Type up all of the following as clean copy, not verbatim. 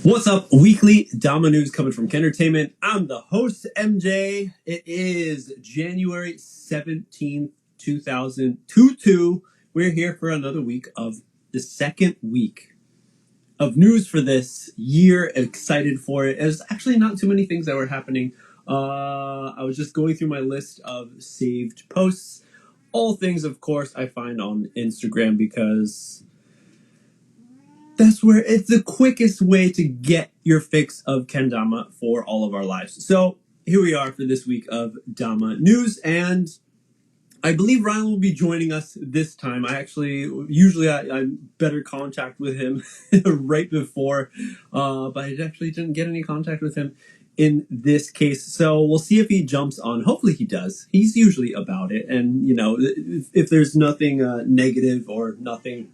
What's up, weekly Dama news coming from KENDERTAINMENT. I'm the host, MJ. It is January 17th, 2022. We're here for another week of the second week of news for this year. Excited for it. There's actually not too many things that were happening. I was just going through my list of saved posts. All things, of course, I find on Instagram because that's where it's the quickest way to get your fix of kendama for all of our lives. So here we are for this week of Dama news, and I believe Rylan will be joining us this time. I'm better contact with him right before, but I actually didn't get any contact with him in this case. So we'll see if he jumps on. Hopefully he does. He's usually about it, and if there's nothing negative or nothing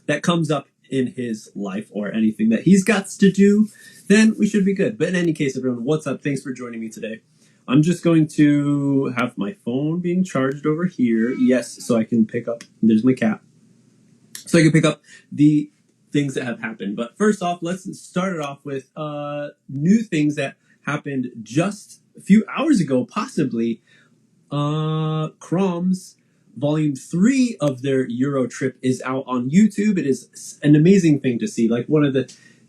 that comes up in his life or anything that he's got to do, then we should be good. But in any case, everyone, what's up? Thanks for joining me today. I'm just going to have my phone being charged over here. Yes, so I can pick up, there's my cat. So I can pick up the things that have happened. But first off, let's start it off with new things that happened just a few hours ago, possibly. Crom's Volume 3 of their Euro trip is out on YouTube. It is an amazing thing to see. Like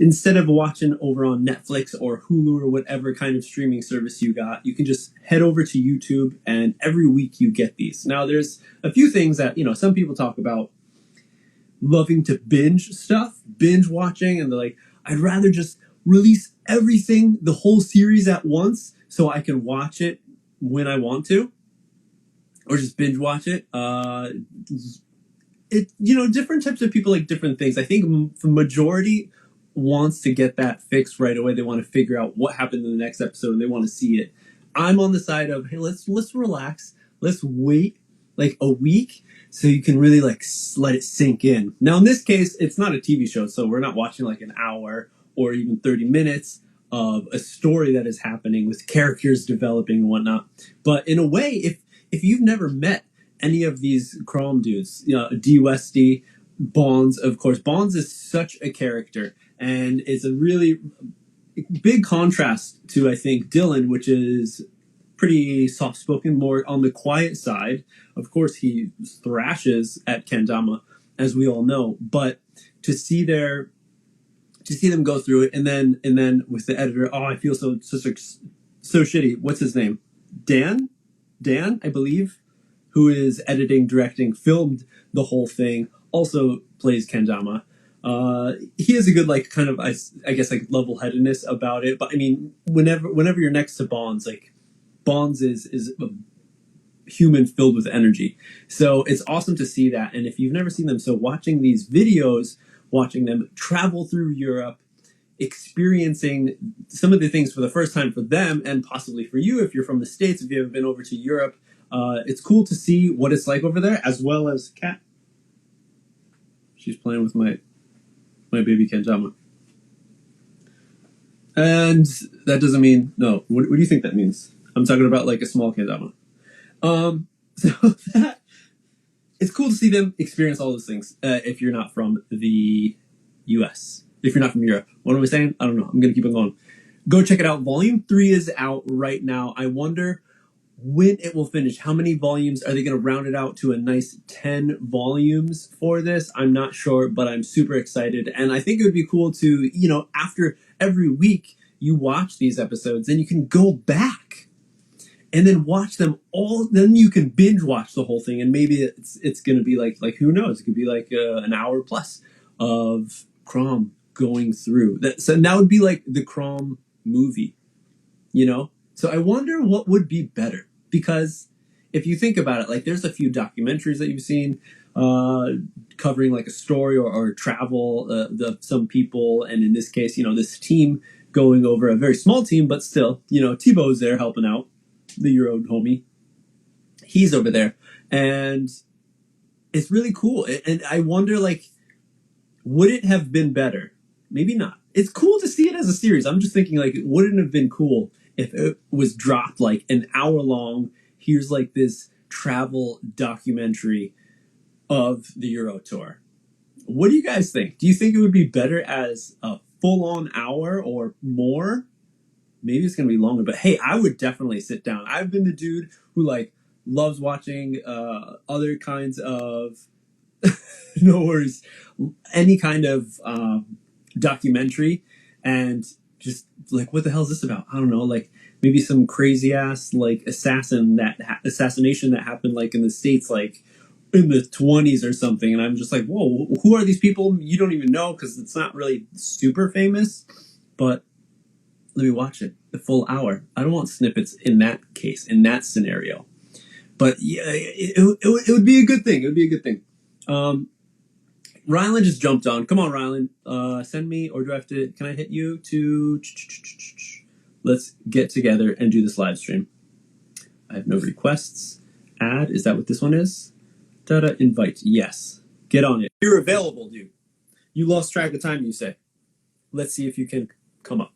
instead of watching over on Netflix or Hulu or whatever kind of streaming service you got, you can just head over to YouTube and every week you get these. Now there's a few things that, some people talk about loving to binge watching, and they're like, I'd rather just release everything, the whole series at once so I can watch it when I want to. Or just binge watch it. Different types of people like different things. I think the majority wants to get that fixed right away. They want to figure out what happened in the next episode and they want to see it. I'm on the side of, hey, let's relax. Let's wait like a week so you can really like let it sink in. Now in this case, it's not a TV show, so we're not watching like an hour or even 30 minutes of a story that is happening with characters developing and whatnot. But in a way, if you've never met any of these Chrome dudes, DUSD, Bonds, of course. Bonds is such a character, and it's a really big contrast to, I think, Dylan, which is pretty soft-spoken, more on the quiet side. Of course, he thrashes at kendama, as we all know, but to see them go through it, and then with the editor, I feel so shitty. What's his name? Dan, I believe, who is editing, directing, filmed the whole thing, also plays kendama. He has a good, like, kind of, I guess, like, level-headedness about it. But I mean, whenever you're next to Bonds, like, Bonds is a human filled with energy. So it's awesome to see that. And if you've never seen them, so watching these videos, watching them travel through Europe, experiencing some of the things for the first time for them, and possibly for you if you're from the States, if you haven't been over to Europe, it's cool to see what it's like over there, as well as Kat. She's playing with my baby kendama. And that doesn't mean, no, what do you think that means? I'm talking about like a small kendama. So that, it's cool to see them experience all those things if you're not from the US. If you're not from Europe. What am I saying? I don't know. I'm going to keep on going. Go check it out. Volume 3 is out right now. I wonder when it will finish. How many volumes? Are they going to round it out to a nice 10 volumes for this? I'm not sure, but I'm super excited. And I think it would be cool to, after every week you watch these episodes, then you can go back and then watch them all. Then you can binge watch the whole thing. And maybe it's going to be like who knows? It could be like an hour plus of Crom going through that. So that would be like the Crom movie, So I wonder what would be better, because if you think about it, like there's a few documentaries that you've seen covering like a story or travel of some people, and in this case, this team going over, a very small team, but still, Thibaut's there helping out, the Euro homie. He's over there, and it's really cool. And I wonder, like, would it have been better? Maybe not. It's cool to see it as a series. I'm just thinking, like, wouldn't it have been cool if it was dropped like an hour long? Here's like this travel documentary of the Euro tour. What do you guys think? Do you think it would be better as a full-on hour or more, maybe it's going to be longer. But hey, I would definitely sit down. I've been the dude who like loves watching other kinds of no worries, any kind of documentary, and just like, what the hell is this about? I don't know, like maybe some crazy ass like assassination that happened like in the States, like in the 20s or something, and I'm just like, whoa, who are these people? You don't even know, because it's not really super famous, but let me watch it the full hour. I don't want snippets in that case, in that scenario. But yeah, it would be a good thing. It would be a good thing. Rylan just jumped on. Come on, Rylan. Send me, or do I have to? Can I hit you to? Let's get together and do this live stream. I have no requests. Add. Is that what this one is? Invite. Yes. Get on it. You're available, dude. You lost track of time, you say. Let's see if you can come up.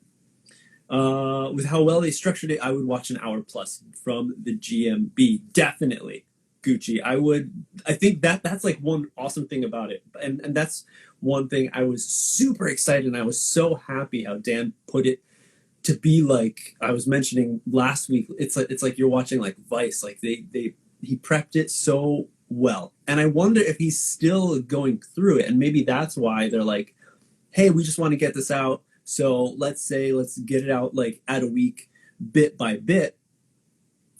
With how well they structured it, I would watch an hour plus from the GMB. Definitely. Gucci. I think that's like one awesome thing about it. And that's one thing I was super excited, and I was so happy how Dan put it to be like I was mentioning last week. It's like you're watching like Vice. Like he prepped it so well. And I wonder if he's still going through it. And maybe that's why they're like, hey, we just want to get this out. So let's get it out like at a week, bit by bit.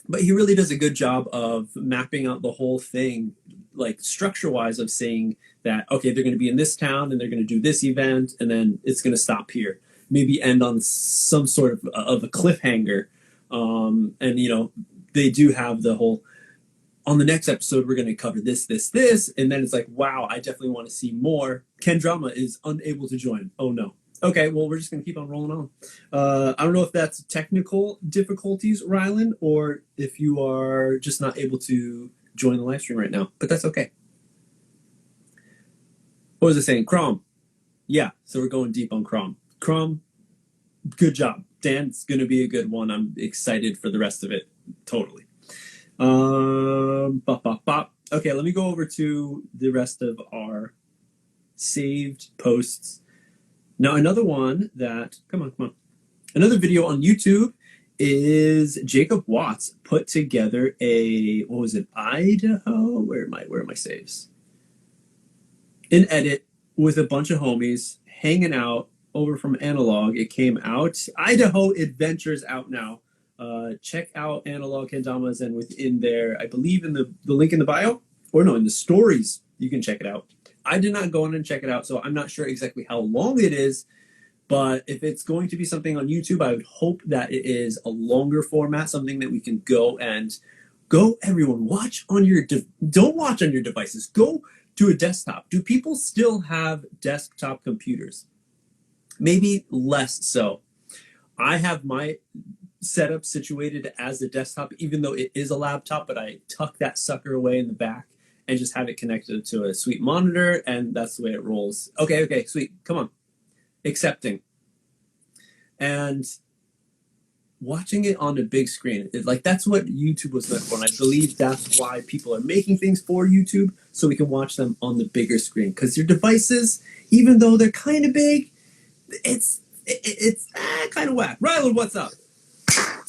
But he really does a good job of mapping out the whole thing, like structure-wise, of saying that, okay, they're going to be in this town and they're going to do this event, and then it's going to stop here. Maybe end on some sort of a cliffhanger. And, you know, they do have the whole, on the next episode, we're going to cover this. And then it's like, wow, I definitely want to see more. Kendama is unable to join. Oh, no. Okay, well, we're just going to keep on rolling on. I don't know if that's technical difficulties, Rylan, or if you are just not able to join the live stream right now, but that's okay. What was I saying? Crom. Yeah, so we're going deep on Crom. Crom, good job. Dan's going to be a good one. I'm excited for the rest of it. Totally. Okay, let me go over to the rest of our saved posts. Now, another one that, come on. Another video on YouTube is Jacob Watts put together Idaho? Where are my saves? An edit with a bunch of homies hanging out over from Analog. It came out. Idaho Adventures out now. Check out Analog Kendamas, and within there, I believe in the link in the bio, or no, in the stories, you can check it out. I did not go in and check it out, so I'm not sure exactly how long it is, but if it's going to be something on YouTube, I would hope that it is a longer format, something that we can go everyone, watch on your, don't watch on your devices, go to a desktop. Do people still have desktop computers? Maybe less so. I have my setup situated as a desktop, even though it is a laptop, but I tuck that sucker away in the back and just have it connected to a sweet monitor, and that's the way it rolls. Okay, sweet. Come on. Accepting. And watching it on a big screen, that's what YouTube was meant for, and I believe that's why people are making things for YouTube, so we can watch them on the bigger screen. Because your devices, even though they're kind of big, it's kind of whack. Rylan, what's up?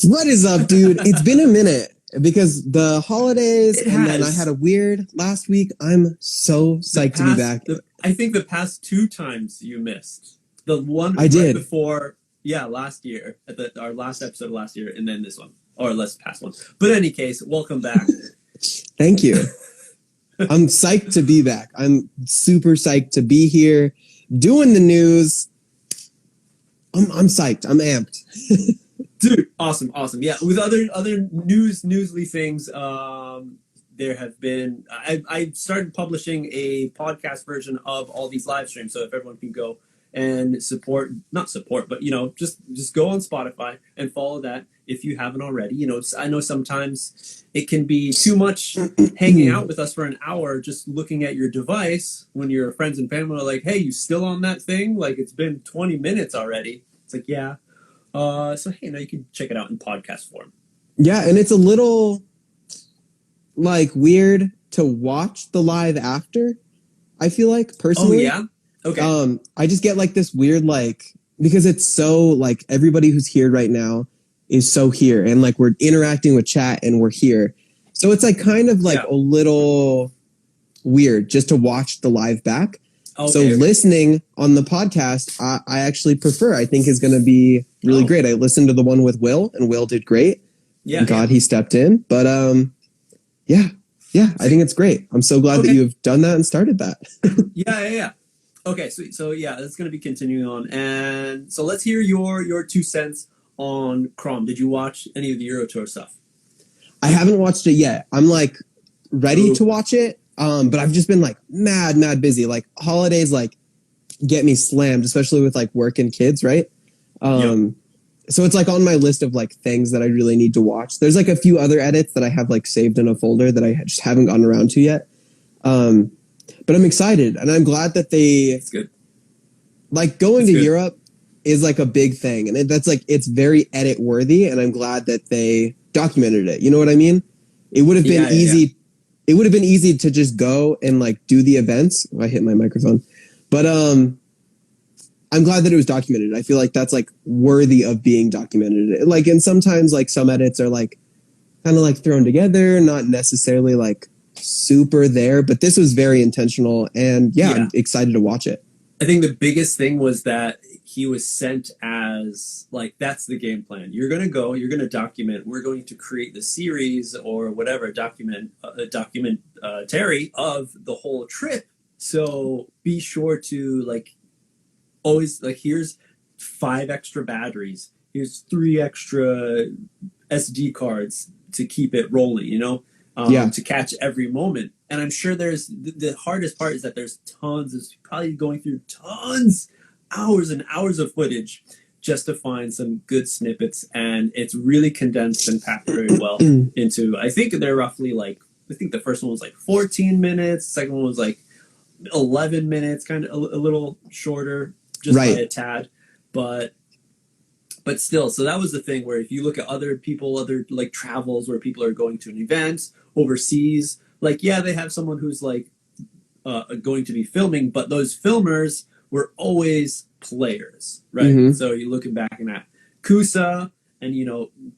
What is up, dude? It's been a minute because the holidays and then I had a weird last week. I'm so psyched to be back. I think the past 2 times you missed. The one I did before, last year, at our last episode of last year, and then this one, or less past one. But in any case, welcome back. Thank you. I'm psyched to be back. I'm super psyched to be here doing the news. I'm psyched. I'm amped. Dude, awesome. Yeah, with other newsly things, there have been. I started publishing a podcast version of all these live streams, so if everyone can go and not support, but just go on Spotify and follow that if you haven't already. I know sometimes it can be too much hanging out with us for an hour, just looking at your device when your friends and family are like, "Hey, you still on that thing? Like it's been 20 minutes already." It's like, yeah. So hey, now you can check it out in podcast form. Yeah, and it's a little weird to watch the live after. I feel like personally. Oh yeah. Okay. I just get this weird because it's so like everybody who's here right now is so here, and like we're interacting with chat and we're here. So it's like kind of like a little weird just to watch the live back. Okay. So listening on the podcast, I actually prefer. I think is going to be really great. I listened to the one with Will, and Will did great. Yeah, thank God he stepped in. But yeah, I think it's great. I'm so glad that you've done that and started that. Yeah. Okay, so yeah, that's going to be continuing on, and so let's hear your 2 cents on Crom. Did you watch any of the Euro Tour stuff? I haven't watched it yet. I'm like ready to watch it. But I've just been like mad busy. Like holidays like get me slammed, especially with like work and kids, right? So it's like on my list of like things that I really need to watch. There's like a few other edits that I have like saved in a folder that I just haven't gotten around to yet. But I'm excited, and I'm glad that it's good. Like going to Europe is like a big thing, and that's like it's very edit worthy, and I'm glad that they documented it. You know what I mean? It would have been easy. Yeah. It would have been easy to just go and like do the events. Oh, I hit my microphone, but I'm glad that it was documented. I feel like that's like worthy of being documented. Like, and sometimes like some edits are like kind of like thrown together, not necessarily like super there, but this was very intentional, and I'm excited to watch it. I think the biggest thing was that he was sent as like, that's the game plan. You're going to go, you're going to document, we're going to create the series or whatever, documentary of the whole trip. So be sure to like always like, here's 5 extra batteries, here's 3 extra SD cards to keep it rolling, you know, to catch every moment. And I'm sure there's the hardest part is that there's probably going through hours and hours of footage just to find some good snippets, and it's really condensed and packed very well into, I think they're roughly like, I think the first one was like 14 minutes, the second one was like 11 minutes, kind of a little shorter, just by a tad, but still. So that was the thing where if you look at other like travels where people are going to an event overseas, like they have someone who's like going to be filming, but those filmers were always players, right? Mm-hmm. So you're looking back at Kusa, and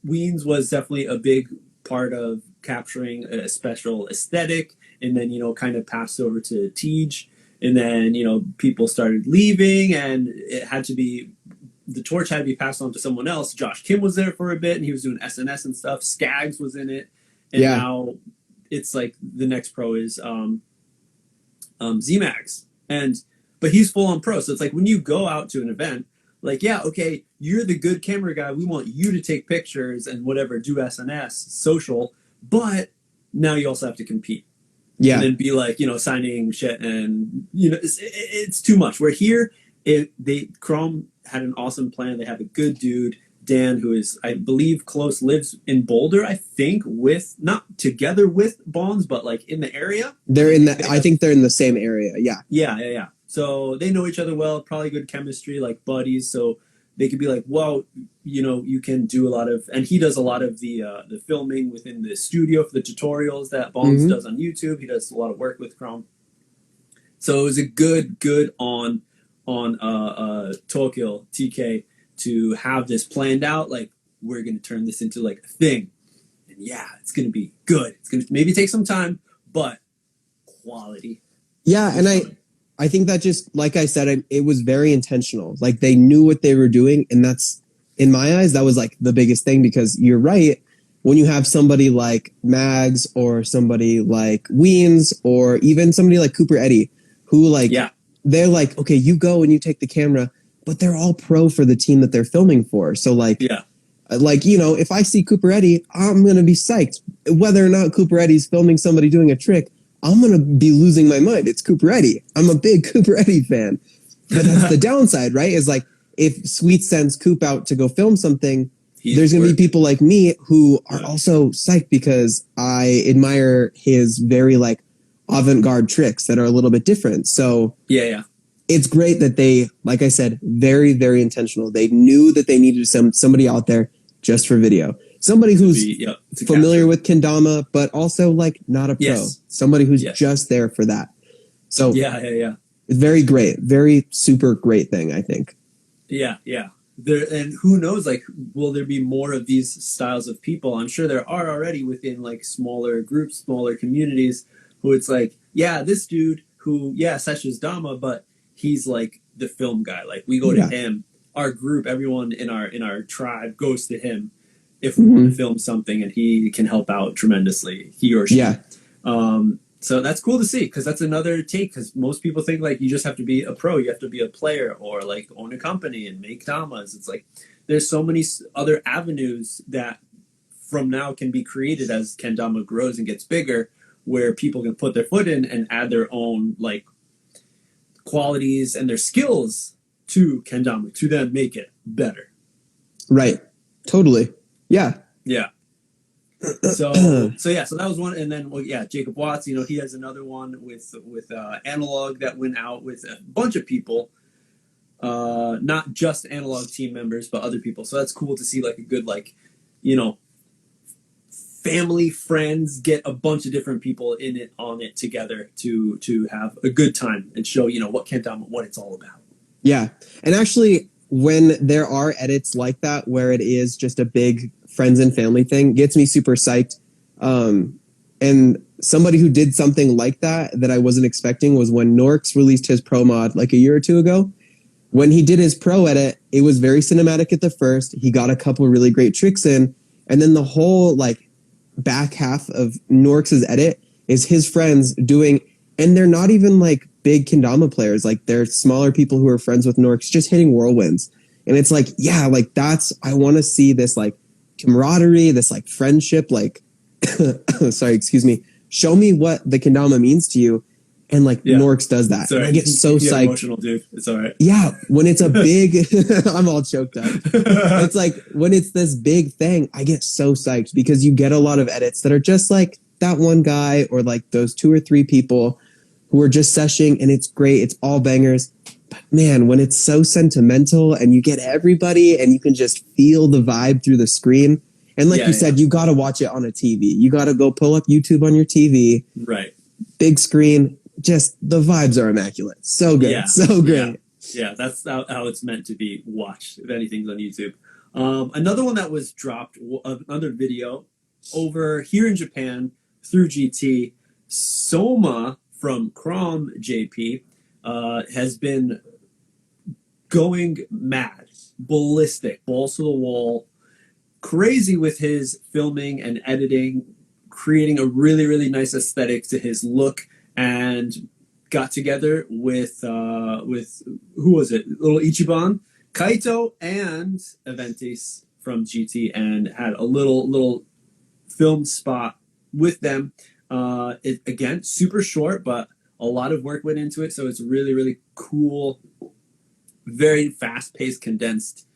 Weens was definitely a big part of capturing a special aesthetic, and then kind of passed over to Tej, and then people started leaving, and the torch had to be passed on to someone else. Josh Kim was there for a bit, and he was doing SNS and stuff. Skaggs was in it, and now it's like the next pro is Z-Max, but he's full on pro. So it's like when you go out to an event, like, you're the good camera guy. We want you to take pictures and whatever, do SNS, social, but now you also have to compete. Yeah. And then be like, signing shit, and, it's too much. Where here, Chrome had an awesome plan. They have a good dude, Dan, who is, I believe, lives in Boulder, I think, not together with Bonds, but like in the area. I think they're in the same area. Yeah. Yeah. So they know each other well, probably good chemistry, like buddies. So they could be like, well, you can do a lot of, and he does a lot of the filming within the studio for the tutorials that Bonds does on YouTube. He does a lot of work with Chrome. So it was a good on Tokyo TK to have this planned out. Like, we're going to turn this into like a thing, and it's going to be good. It's going to maybe take some time, but quality. Yeah, and I think that just, like I said, it was very intentional. Like, they knew what they were doing, and that's, in my eyes, that was like the biggest thing, because you're right. When you have somebody like Mags or somebody like Weens or even somebody like Cooper Eddy, who like, they're like, okay, you go and you take the camera, but they're all pro for the team that they're filming for. So like, if I see Cooper Eddy, I'm going to be psyched. Whether or not Cooper Eddy's filming somebody doing a trick, I'm going to be losing my mind. It's Cooper Eddy. I'm a big Cooper Eddy fan. But that's the downside, right? Is like, if Sweet sends Coop out to go film something, there's going to be people like me who are also psyched because I admire his very like avant-garde tricks that are a little bit different. So it's great that they, like I said, very, very intentional. They knew that they needed somebody out there just for video. Somebody who's familiar with kendama, but also like not a pro. Somebody who's just there for that. So it's very great, very super great thing, I think. Yeah, yeah. There and who knows, like, will there be more of these styles of people? I'm sure there are already within like smaller groups, smaller communities, who it's like, yeah, this dude who, yeah, Sesha's Dama, but he's like the film guy. Like we go to Yeah. him. Our group, everyone in our tribe goes to him if we want to Hmm. film something, and he can help out tremendously. He or she. Yeah. So that's cool to see because that's another take. Because most people think like you just have to be a pro, you have to be a player, or like own a company and make damas. It's like there's so many other avenues that from now can be created as kendama grows and gets bigger, where people can put their foot in and add their own like qualities and their skills to kendama to then make it better. Right. Totally. Yeah. Yeah. So yeah, so that was one, and then well, yeah, Jacob Watts, he has another one with Analog that went out with a bunch of people, not just Analog team members, but other people. So that's cool to see like a good like, you know, family friends get a bunch of different people in it on it together to have a good time and show what Kentama, what it's all about. Yeah. And actually, when there are edits like that, where it is just a big friends and family thing, gets me super psyched. And somebody who did something like that I wasn't expecting was when Norks released his pro mod like a year or two ago. When he did his pro edit, it was very cinematic at the first. He got a couple really great tricks in. And then the whole like back half of Norks' edit is his friends doing, and they're not even like big kendama players. Like they're smaller people who are friends with Norks just hitting whirlwinds. And it's like, yeah, like I want to see this like camaraderie, this like friendship, like, sorry, excuse me. Show me what the kendama means to you. And like Norks does that. Sorry, and I get so psyched. Emotional, dude. It's all right. Yeah, when it's a big, I'm all choked up. It's like when it's this big thing, I get so psyched because you get a lot of edits that are just like that one guy or like those 2 or 3 people who are just seshing, and it's great. It's all bangers. But man, when it's so sentimental and you get everybody and you can just feel the vibe through the screen. And like you said, you got to watch it on a TV. You got to go pull up YouTube on your TV. Right. Big screen. Just the vibes are immaculate. So good. Yeah. So great. Yeah, that's how it's meant to be watched, if anything's on YouTube. Another one that was dropped, another video over here in Japan through GT, Soma from Crom JP has been going mad, ballistic, balls to the wall, crazy with his filming and editing, creating a really, really nice aesthetic to his look, and got together with who was it? Little Ichiban, Kaito, and Aventis from GT, and had a little film spot with them. It again super short, but a lot of work went into it, so it's really, really cool, very fast paced, condensed,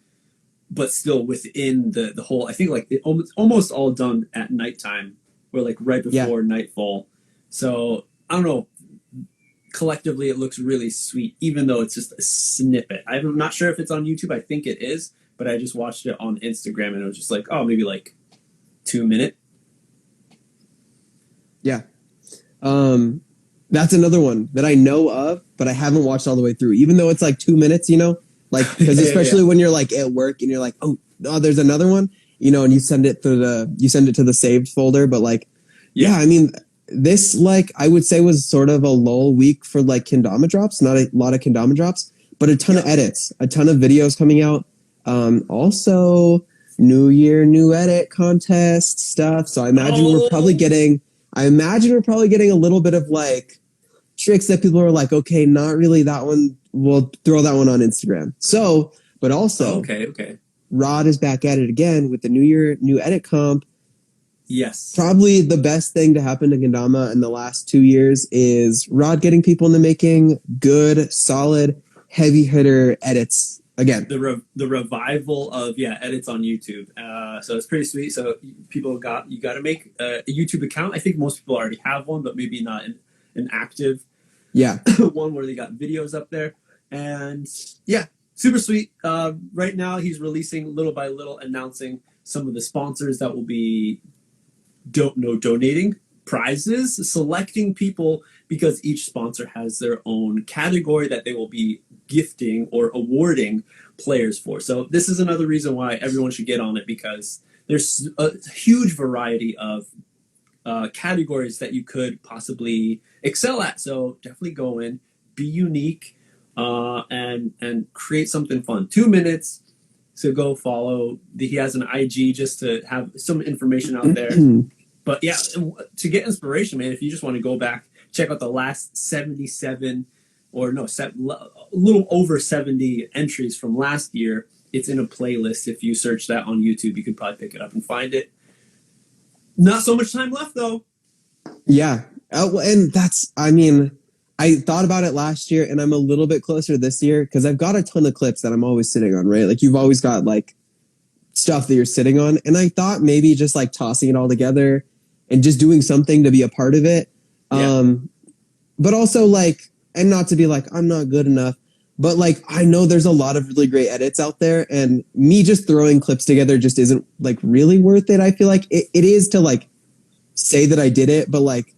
but still within the whole. I think like it almost all done at nighttime, or like right before nightfall. So I don't know. Collectively, it looks really sweet, even though it's just a snippet. I'm not sure if it's on YouTube. I think it is, but I just watched it on Instagram, and it was just like, oh, maybe like 2 minute. Yeah. That's another one that I know of, but I haven't watched all the way through, even though it's like 2 minutes, like, because especially when you're like at work and you're like, oh, there's another one, and you send it to the saved folder. But like, I mean, this, like, I would say was sort of a lull week for like kendama drops, not a lot of kendama drops, but a ton of edits, a ton of videos coming out. Also New Year, new edit contest stuff. So I imagine we're probably getting a little bit of like tricks that people are like, okay, not really that one. We'll throw that one on Instagram. So, but also, okay. Rod is back at it again with the New Year, new edit comp. Yes. Probably the best thing to happen to kendama in the last 2 years is Rod getting people into making good, solid, heavy hitter edits again. The revival of edits on YouTube. So it's pretty sweet. So people you got to make a YouTube account. I think most people already have one, but maybe not an active one where they got videos up there. And super sweet. Right now he's releasing little by little, announcing some of the sponsors that will be donating prizes, selecting people, because each sponsor has their own category that they will be gifting or awarding players for. So this is another reason why everyone should get on it, because there's a huge variety of categories that you could possibly excel at. So definitely go in, be unique, and create something fun. 2 minutes. So go follow. He has an IG just to have some information out there. But yeah, to get inspiration, man, if you just want to go back, check out the last 77 or no, a little over 70 entries from last year. It's in a playlist. If you search that on YouTube, you could probably pick it up and find it. Not so much time left, though. Yeah. And that's, I mean, I thought about it last year, and I'm a little bit closer this year because I've got a ton of clips that I'm always sitting on, right? Like, you've always got, like, stuff that you're sitting on. And I thought maybe just, like, tossing it all together and just doing something to be a part of it. Yeah. But also, like, and not to be like, I'm not good enough. But, like, I know there's a lot of really great edits out there, and me just throwing clips together just isn't, like, really worth it. I feel like it is to, like, say that I did it, but, like,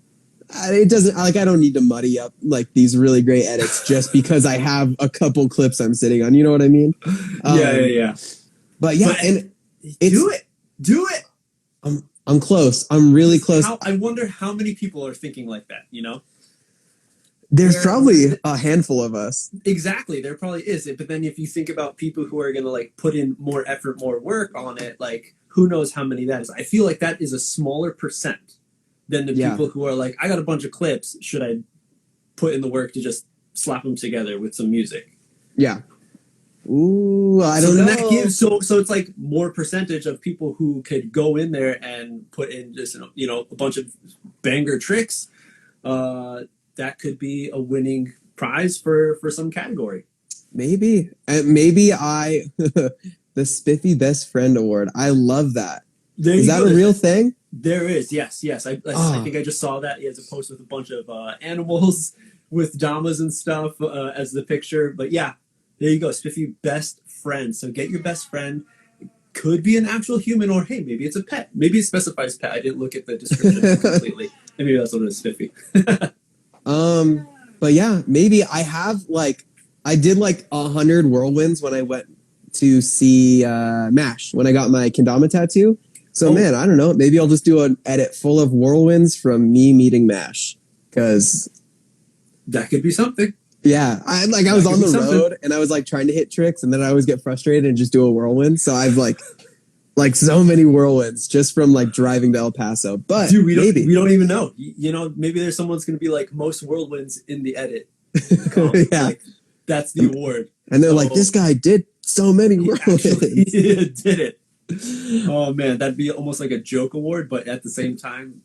it doesn't, like, I don't need to muddy up, like, these really great edits just because I have a couple clips I'm sitting on. You know what I mean? Yeah. But, yeah, and do it. I'm close. I'm really close. I wonder how many people are thinking like that, you know? There's probably a handful of us. Exactly. There probably is. But then if you think about people who are going to, like, put in more effort, more work on it, like, who knows how many that is. I feel like that is a smaller percent than the people who are like, I got a bunch of clips. Should I put in the work to just slap them together with some music? Yeah. Ooh, I don't know. That gives, so it's like more percentage of people who could go in there and put in just, you know, a bunch of banger tricks. That could be a winning prize for some category. Maybe. Maybe the Spiffy Best Friend Award. I love that. Is that a real thing? There is. Yes. I think I just saw that. He has a post with a bunch of animals with Damas and stuff as the picture. But yeah, there you go. Spiffy Best Friend. So get your best friend. Could be an actual human, or hey, maybe it's a pet. Maybe it specifies pet. I didn't look at the description completely. Maybe that's what it is, Spiffy. But yeah, maybe I have, like, I did like 100 whirlwinds when I went to see MASH when I got my kendama tattoo. So man, I don't know. Maybe I'll just do an edit full of whirlwinds from me meeting MASH, because that could be something. Yeah, I was on the road and I was like trying to hit tricks, and then I always get frustrated and just do a whirlwind. So I've like so many whirlwinds just from like driving to El Paso. But dude, we don't even know. You know, maybe there's someone's going to be like most whirlwinds in the edit. Yeah, like, that's the award. And they're like, this guy did so many whirlwinds. He did it. Oh man, that'd be almost like a joke award, but at the same time,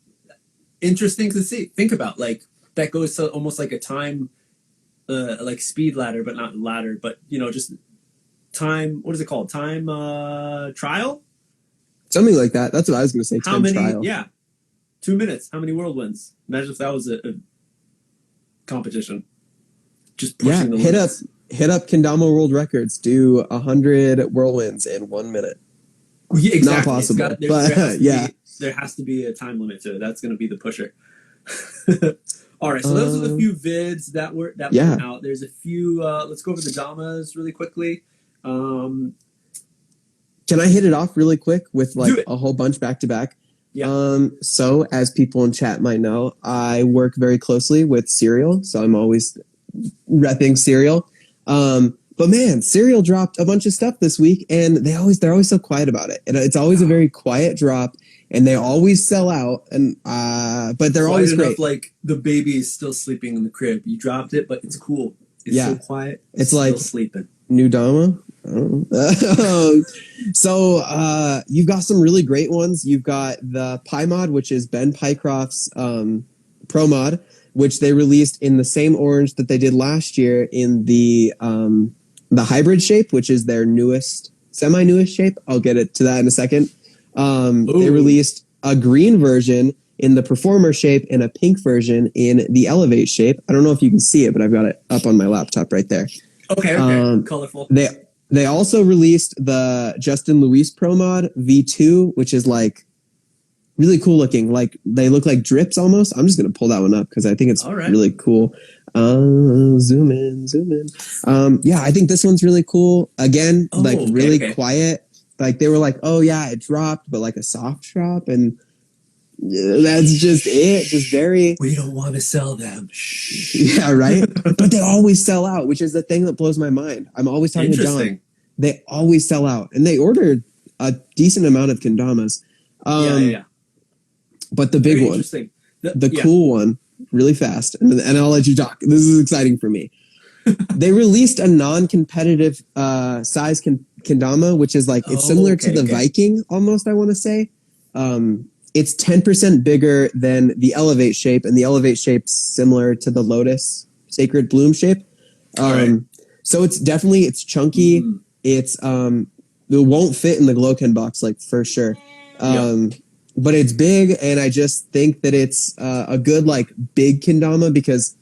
interesting to see. Think about, like, that goes to almost like a time, like speed ladder, but not ladder, but you know, just time. What is it called? Time trial. Something like that. That's what I was going to say. How many? Trial. Yeah, 2 minutes. How many whirlwinds? Imagine if that was a competition. Just pushing the limits. Hit up Kendama World Records. Do 100 whirlwinds in 1 minute. Yeah, exactly. Not possible, there has to be a time limit to it. That's going to be the pusher. All right, so those are the few vids that were out. There's a few. Let's go over the Damas really quickly. Can I hit it off really quick with like a whole bunch back to back? Yeah. So as people in chat might know, I work very closely with Serial, so I'm always repping Serial. But man, Serial dropped a bunch of stuff this week, and they're always so quiet about it. And it's always a very quiet drop, and they always sell out. And but they're always great. Like the baby is still sleeping in the crib. You dropped it, but it's cool. It's so quiet. It's like still sleeping. New Dama. So you've got some really great ones. You've got the Pie mod, which is Ben Pycroft's pro mod, which they released in the same orange that they did last year in the hybrid shape, which is their semi-newest shape. I'll get to that in a second. They released a green version in the performer shape and a pink version in the elevate shape. I don't know if you can see it, but I've got it up on my laptop right there. Okay. Colorful. They also released the Justin Luis Pro Mod V2, which is like really cool looking. Like they look like drips almost. I'm just going to pull that one up because I think it's really cool. Zoom in, zoom in. Yeah, I think this one's really cool. Again, really quiet. Like they were like, oh yeah, it dropped, but like a soft drop, and that's just it. Just very. We don't want to sell them. Yeah, right. But they always sell out, which is the thing that blows my mind. I'm always talking to John. They always sell out, and they ordered a decent amount of kendamas. Yeah. But the big one, the cool one, really fast, and I'll let you talk. This is exciting for me. They released a non-competitive size kendama, which is like it's similar to the Viking almost. I want to say. It's 10% bigger than the Elevate shape, and the Elevate shape's similar to the Lotus Sacred Bloom shape. So it's definitely, it's chunky. It's, it won't fit in the Glowken box, like for sure. But it's big, and I just think that it's a good, like, big kendama because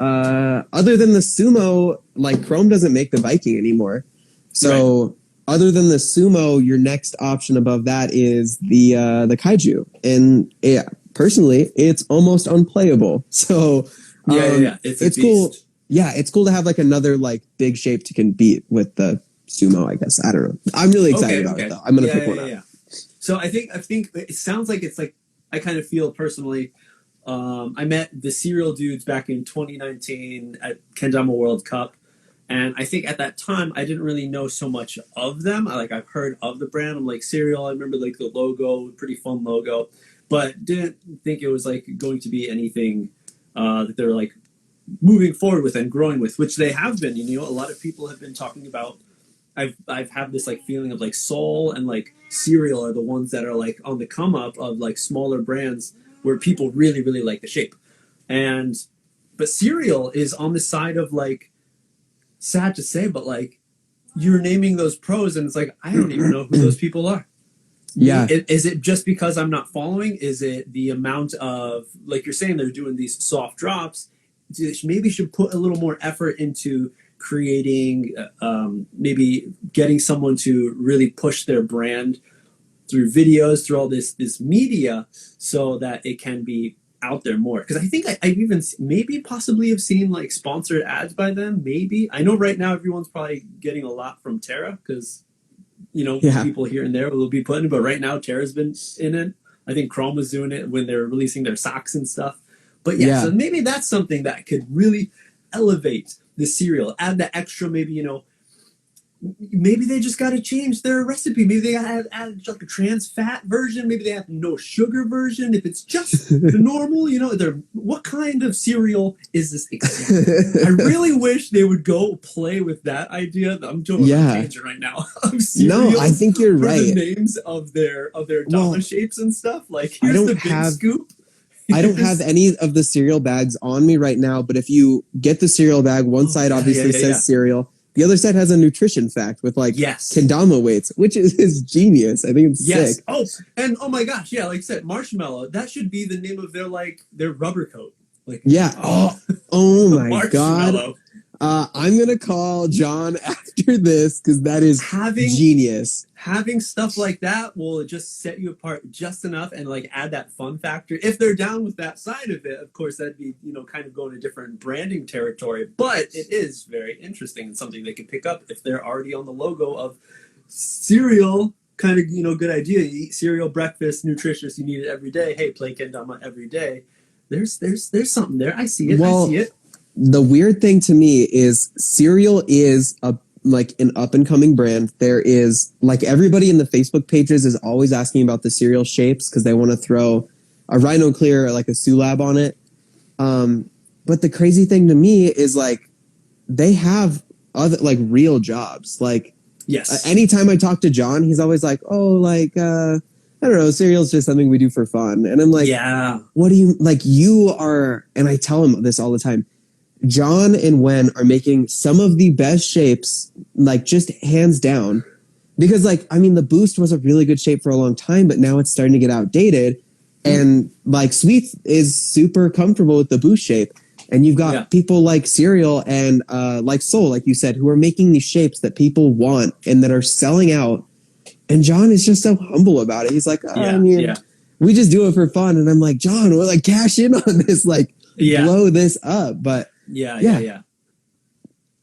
other than the Sumo, like, Chrome doesn't make the Viking anymore. So... Other than the Sumo, your next option above that is the Kaiju, and personally, it's almost unplayable. So it's cool. Yeah, it's cool to have like another like big shape to compete with the Sumo. I guess I don't know. I'm really excited about it though. I'm gonna pick one up. So I think it sounds like it's like I kind of feel personally. I met the Serial dudes back in 2019 at Kendama World Cup. And I think at that time, I didn't really know so much of them. I've heard of the brand. I'm like, Serial, I remember like the logo, pretty fun logo. But didn't think it was like going to be anything that they're like moving forward with and growing with, which they have been. You know, a lot of people have been talking about. I've had this like feeling of like Soul and like Serial are the ones that are like on the come up of like smaller brands where people really, really like the shape. But Serial is on the side of like, sad to say, but like you're naming those pros and it's like I don't even know who those people are. Is it just because I'm not following? Is it the amount of, like you're saying, they're doing these soft drops? Maybe should put a little more effort into creating maybe getting someone to really push their brand through videos, through all this media, so that it can be out there more. Because I think I even maybe possibly have seen like sponsored ads by them. Maybe I know right now everyone's probably getting a lot from Terra because people here and there will be putting it, but right now Terra's been in it. I think Chrome was doing it when they're releasing their socks and stuff. But so maybe that's something that could really elevate the Serial, add the extra, maybe maybe they just got to change their recipe. Maybe they got to add like a trans fat version. Maybe they have no sugar version. If it's just the normal, what kind of cereal is this exactly? I really wish they would go play with that idea. I'm doing a tangent right now. No, I think you're right. The names of their Dama shapes and stuff. Like here's the big scoop. I don't have any of the cereal bags on me right now, but if you get the cereal bag, one side obviously says cereal. The other side has a nutrition fact with like kendama weights, which is genius. I think it's sick. Oh, and oh my gosh, like I said, marshmallow. That should be the name of their rubber coat. Like oh my god. I'm gonna call John after this because that is genius. Having stuff like that will just set you apart just enough and like add that fun factor. If they're down with that side of it, of course, that'd be kind of going to different branding territory. But it is very interesting and something they can pick up if they're already on the logo of cereal. Kind of good idea. You eat cereal, breakfast, nutritious. You need it every day. Hey, play kendama every day. There's something there. I see it. Well, I see it. The weird thing to me is Serial is an up and coming brand. There is like everybody in the Facebook pages is always asking about the Serial shapes because they want to throw a Rhino Clear or like a Sulab on it. But the crazy thing to me is like they have other like real jobs. Like anytime I talk to John, he's always like, oh, like I don't know, Serial's just something we do for fun. And I'm like, what do you like? You are, and I tell him this all the time. John and Wen are making some of the best shapes, like just hands down, because like, I mean, the Boost was a really good shape for a long time, but now it's starting to get outdated. And like Sweet is super comfortable with the Boost shape. And you've got people like Serial and like Soul, like you said, who are making these shapes that people want and that are selling out. And John is just so humble about it. He's like, we just do it for fun. And I'm like, John, we're like cash in on this, like blow this up. But Yeah.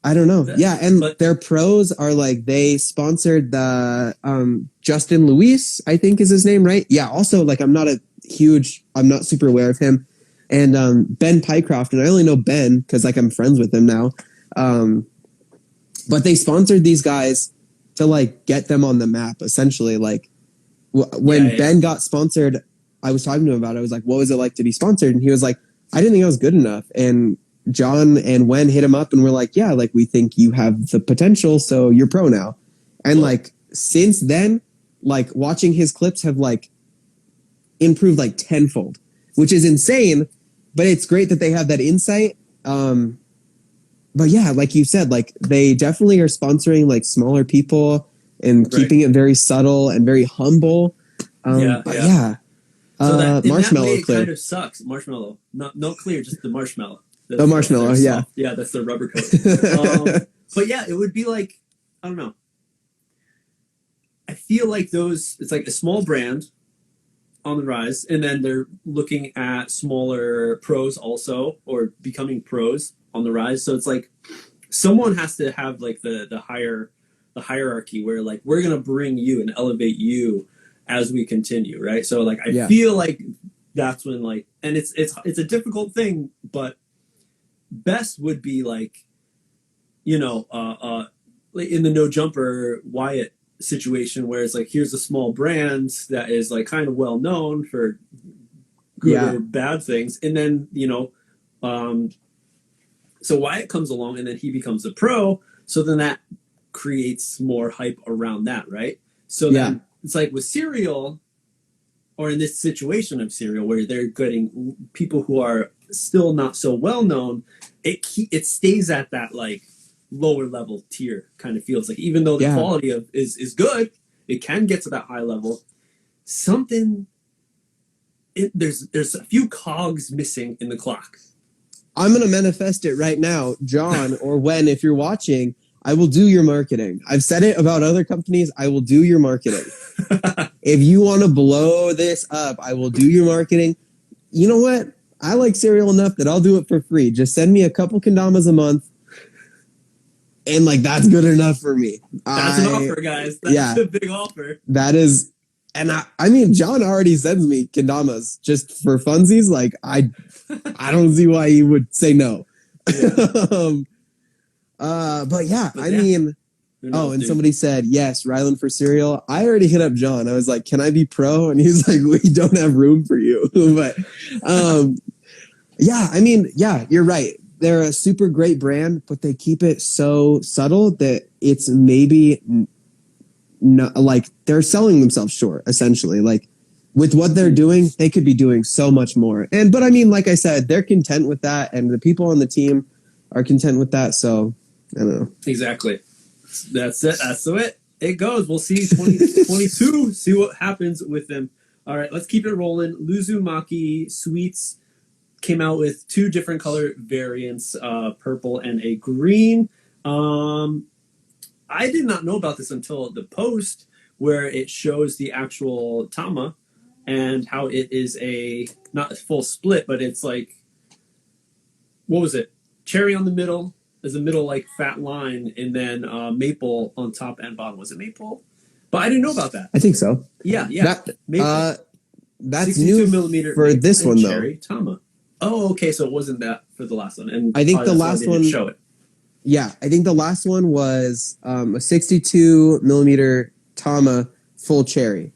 I don't know. Yeah, and But their pros are like they sponsored the Justin Luis, I think is his name, right? Yeah. Also, like I'm not super aware of him, and Ben Pycroft, and I only know Ben because like I'm friends with him now. But they sponsored these guys to like get them on the map, essentially. Like when Ben got sponsored, I was talking to him about it. I was like, "What was it like to be sponsored?" And he was like, "I didn't think I was good enough." And John and Wen hit him up and we're like, yeah, like we think you have the potential, so you're pro now. And like since then, like watching his clips have like improved like tenfold, which is insane. But it's great that they have that insight. But yeah, like you said, like they definitely are sponsoring like smaller people and keeping it very subtle and very humble. yeah. So that in Marshmallow that way, it clear. kind of sucks. Marshmallow, not clear, just the marshmallow. The marshmallow, yeah. Yeah, that's the rubber coat. But yeah, it would be like, I don't know. I feel like it's like a small brand on the rise, and then they're looking at smaller pros also, or becoming pros on the rise. So it's like someone has to have like the hierarchy where like we're gonna bring you and elevate you as we continue, right? So like I feel like that's when like, and it's a difficult thing, but best would be like, like in the no jumper Wyatt situation where it's like here's a small brand that is like kind of well known for good or bad things, and then so Wyatt comes along and then he becomes a pro, so then that creates more hype around that, right? So then it's like with Serial, or in this situation of Serial where they're getting people who are still not so well known, it stays at that like lower level tier kind of feels like, even though the quality of is good, it can get to that high level. There's a few cogs missing in the clock. I'm gonna manifest it right now, John, or Wen, if you're watching, I will do your marketing. I've said it about other companies. I will do your marketing. If you want to blow this up, I will do your marketing. You know what? I like Serial enough that I'll do it for free. Just send me a couple kendamas a month. And like, that's good enough for me. That's an offer, guys. That's a big offer. That is. And I mean, John already sends me kendamas just for funsies. Like I don't see why he would say no. Yeah. But yeah, I mean, and somebody said, yes, Rylan for Serial. I already hit up John. I was like, can I be pro? And he's like, we don't have room for you. But yeah, I mean, yeah, you're right. They're a super great brand, but they keep it so subtle that it's maybe not like they're selling themselves short, essentially. Like with what they're doing, they could be doing so much more. But I mean, like I said, they're content with that, and the people on the team are content with that. So I don't know. Exactly. That's it. That's the way it goes. We'll see 2022, see what happens with them. All right, let's keep it rolling. Luzumaki Sweets came out with 2 different color variants, purple and a green. I did not know about this until the post where it shows the actual Dama and how it is not a full split, but it's like, what was it? Cherry on the middle. There's a middle like fat line, and then maple on top and bottom. Was it maple? But I didn't know about that. I think so. Yeah. Maple. That's 62 new millimeter for this one though. Cherry Dama. Oh, okay. So it wasn't that for the last one, and I think the last one show it. Yeah, I think the last one was a 62 millimeter Dama full cherry.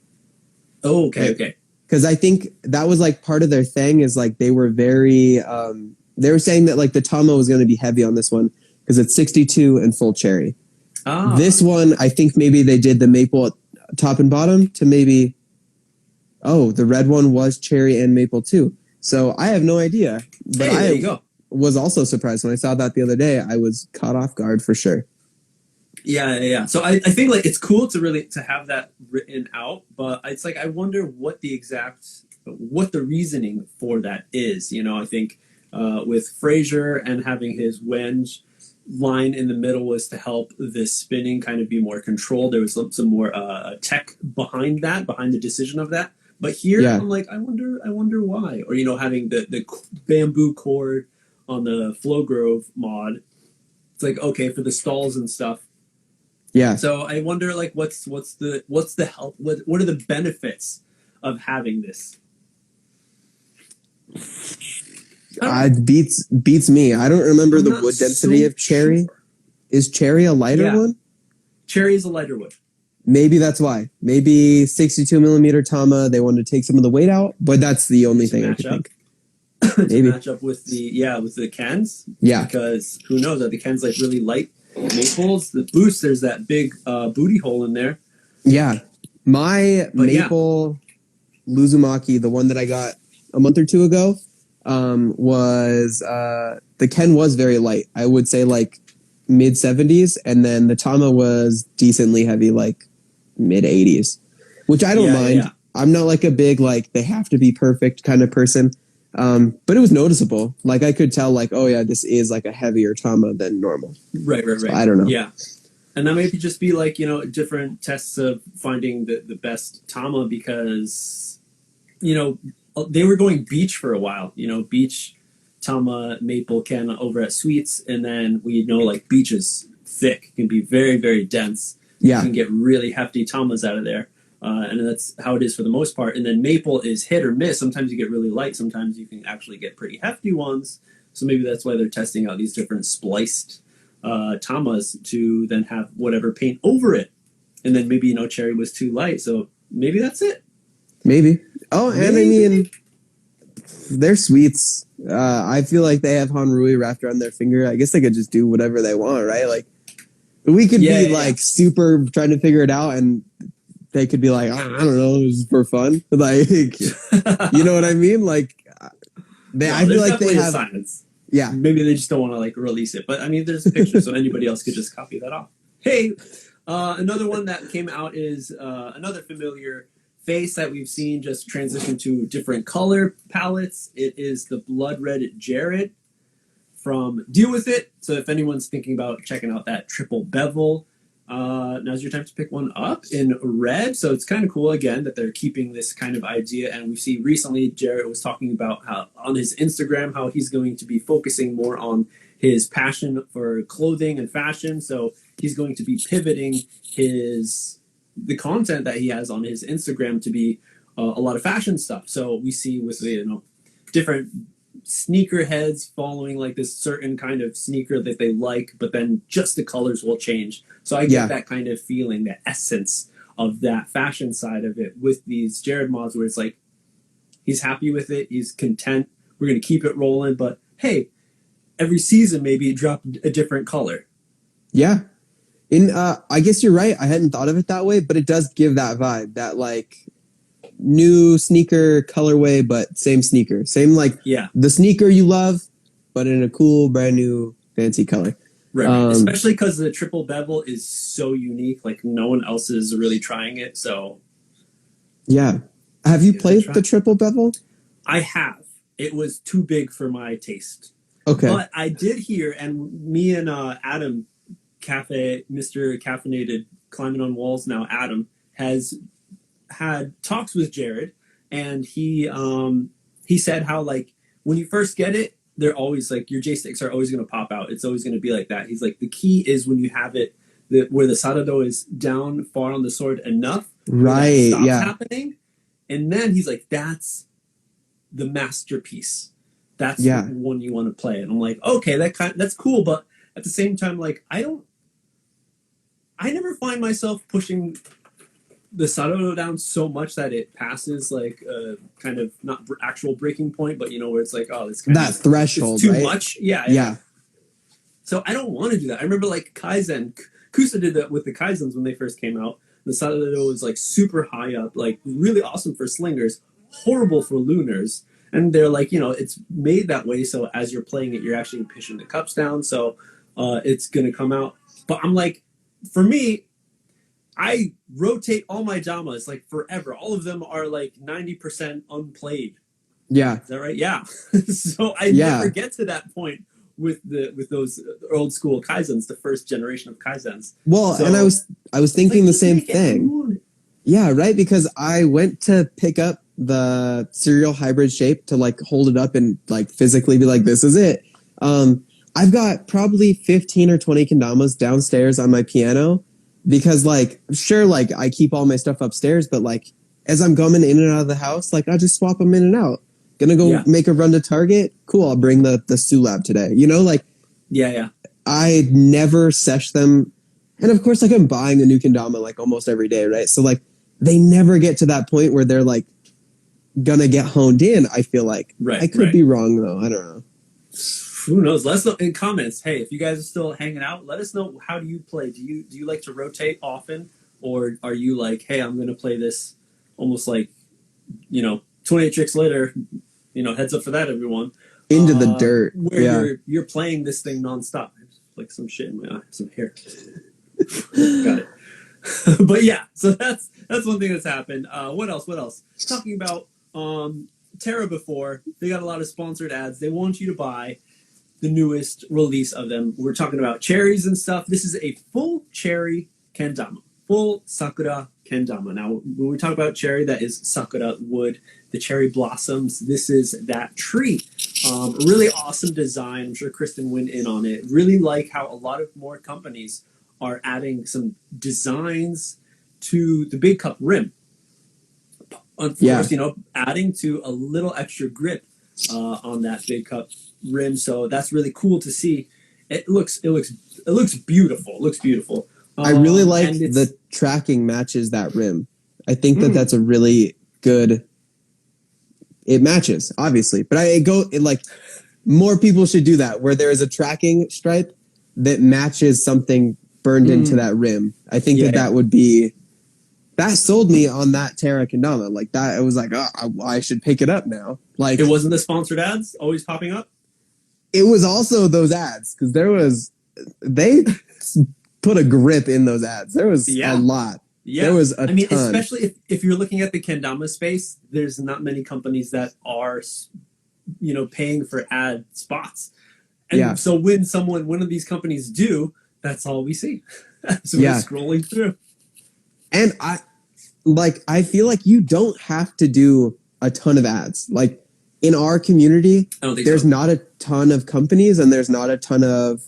Oh, okay. Because I think that was like part of their thing is like they were very they were saying that like the Dama was going to be heavy on this one because it's 62 and full cherry. This one, I think maybe they did the maple at top and bottom to maybe. Oh, the red one was cherry and maple too. So I have no idea. But there you go. Was also surprised when I saw that the other day. I was caught off guard for sure. Yeah. So I think like it's cool to have that written out, but it's like I wonder what the reasoning for that is. I think with Fraser and having his wenge line in the middle was to help the spinning kind of be more controlled. There was some more tech behind the decision of that. But here I'm like, I wonder why. Or having the bamboo cord on the Flow Grove mod. It's like, okay, for the stalls and stuff. Yeah. So I wonder, like, what's the help? What are the benefits of having this? Beats me. I don't remember the wood density of cherry. Sure. Is cherry a lighter one? Cherry is a lighter wood. Maybe that's why. Maybe 62 millimeter Tama, they wanted to take some of the weight out, but that's the only thing I could think. Maybe match up with the Kens. Yeah. Because who knows? Are the Kens like really light maples? The boost, there's that big booty hole in there. Yeah. My maple Luzumaki, the one that I got a month or two ago, was the Ken was very light. I would say like mid 70s, and then the Tama was decently heavy, like mid 80s, which I don't mind. Yeah. I'm not like a big like they have to be perfect kind of person. But it was noticeable. Like I could tell like, oh yeah, this is like a heavier Tama than normal. Right. So I don't know. Yeah. And that maybe just be like, different tests of finding the best Tama, because, they were going beach for a while, beach Tama maple Ken over at Sweets. And then we know like beach is thick, can be very, very dense. Yeah. You can get really hefty Tamas out of there. And that's how it is for the most part. And then maple is hit or miss. Sometimes you get really light. Sometimes you can actually get pretty hefty ones. So maybe that's why they're testing out these different spliced Tamas to then have whatever paint over it. And then maybe, cherry was too light. So maybe that's it. Maybe. Oh, and I mean, they're Sweets. I feel like they have Hanrui wrapped around their finger. I guess they could just do whatever they want, right? Like, we could be like super trying to figure it out, and they could be like, I don't know, it was for fun. Like, you know what I mean? Like, I feel like they have science. Yeah. Maybe they just don't want to like release it. But I mean, there's a picture, so anybody else could just copy that off. Hey, another one that came out is another familiar face that we've seen just transition to different color palettes. It is the Blood Red Jared from Deal With It. So if anyone's thinking about checking out that triple bevel, now's your time to pick one up in red. So it's kind of cool, again, that they're keeping this kind of idea. And we see recently Jared was talking about how on his Instagram how he's going to be focusing more on his passion for clothing and fashion. So he's going to be pivoting the content that he has on his Instagram to be a lot of fashion stuff. So we see with different sneaker heads following like this certain kind of sneaker that they like, but then just the colors will change. So I get that kind of feeling, the essence of that fashion side of it with these Jared mods, where it's like he's happy with it, he's content, we're going to keep it rolling, but hey, every season maybe drop a different color. Yeah. I guess you're right. I hadn't thought of it that way, but it does give that vibe, that like new sneaker colorway, but same sneaker. Same like the sneaker you love, but in a cool, brand new, fancy color. Right. Especially because the triple bevel is so unique. Like no one else is really trying it. So yeah. Have you played the triple bevel? I have. It was too big for my taste. Okay. But I did hear, and me and Adam Mr. Caffeinated Climbing on Walls now, Adam, has had talks with Jared, and he said how like when you first get it, they're always like your J sticks are always going to pop out. It's always going to be like that. He's like, the key is when you have it where the sarado is down far on the sword enough, right? That stops happening, and then he's like, that's the masterpiece. That's the one you want to play. And I'm like, okay, that's cool, but at the same time, like I never find myself pushing the sarado down so much that it passes like a kind of not actual breaking point, but where it's like, oh, this kind that threshold, too right? much. Yeah. So I don't want to do that. I remember like Kaizen, Kusa did that with the Kaizens when they first came out. The sarado was like super high up, like really awesome for slingers, horrible for lunars. And they're like, it's made that way so as you're playing it, you're actually pushing the cups down. So it's going to come out. But I'm like, for me, I rotate all my Damas like forever. All of them are like 90% unplayed. Yeah. Is that right? Yeah. So I never get to that point with those old school Kaizens, the first generation of Kaizens. Well, so, and I was thinking the same thing. Yeah, right? Because I went to pick up the serial hybrid shape to like hold it up and like physically be like, this is it. I've got probably 15 or 20 kendamas downstairs on my piano because, like, sure, like, I keep all my stuff upstairs, but, like, as I'm coming in and out of the house, like, I'll just swap them in and out. Gonna go make a run to Target? Cool, I'll bring the Sulab today. You know, like... Yeah. I never sesh them. And, of course, like, I'm buying a new kendama, like, almost every day, right? So, like, they never get to that point where they're, like, gonna get honed in, I feel like. I could be wrong, though. I don't know. Who knows? Let us know in comments. Hey, if you guys are still hanging out, let us know, how do you play? Do you like to rotate often? Or are you like, hey, I'm going to play this almost like, 28 tricks later, heads up for that, everyone. Into the dirt. Where you're playing this thing nonstop. Like some shit in my eye, some hair. Got it. But yeah, so that's one thing that's happened. What else? Talking about Terra before, they got a lot of sponsored ads. They want you to buy the newest release of them. We're talking about cherries and stuff. This is a full cherry kendama. Full sakura kendama. Now, when we talk about cherry, that is sakura wood, the cherry blossoms. This is that tree. Really awesome design. I'm sure Kristen went in on it. Really like how a lot of more companies are adding some designs to the big cup rim. Of course, adding to a little extra grip on that big cup rim. So that's really cool to see. It looks beautiful. It looks beautiful. I really like the tracking matches that rim. I think that's a really good. It matches, obviously, but more people should do that, where there is a tracking stripe that matches something burned into that rim. I think that would be. That sold me on that Terra kendama. Like that, it was like, oh, I should pick it up now. Like it wasn't the sponsored ads always popping up. It was also those ads because they put a grip in those ads. There was a lot. Yeah. There was a ton. Especially if you're looking at the kendama space, there's not many companies that are, paying for ad spots. And so when one of these companies do, that's all we see. So we're scrolling through. And I feel like you don't have to do a ton of ads. Like in our community, there's not a ton of companies and there's not a ton of,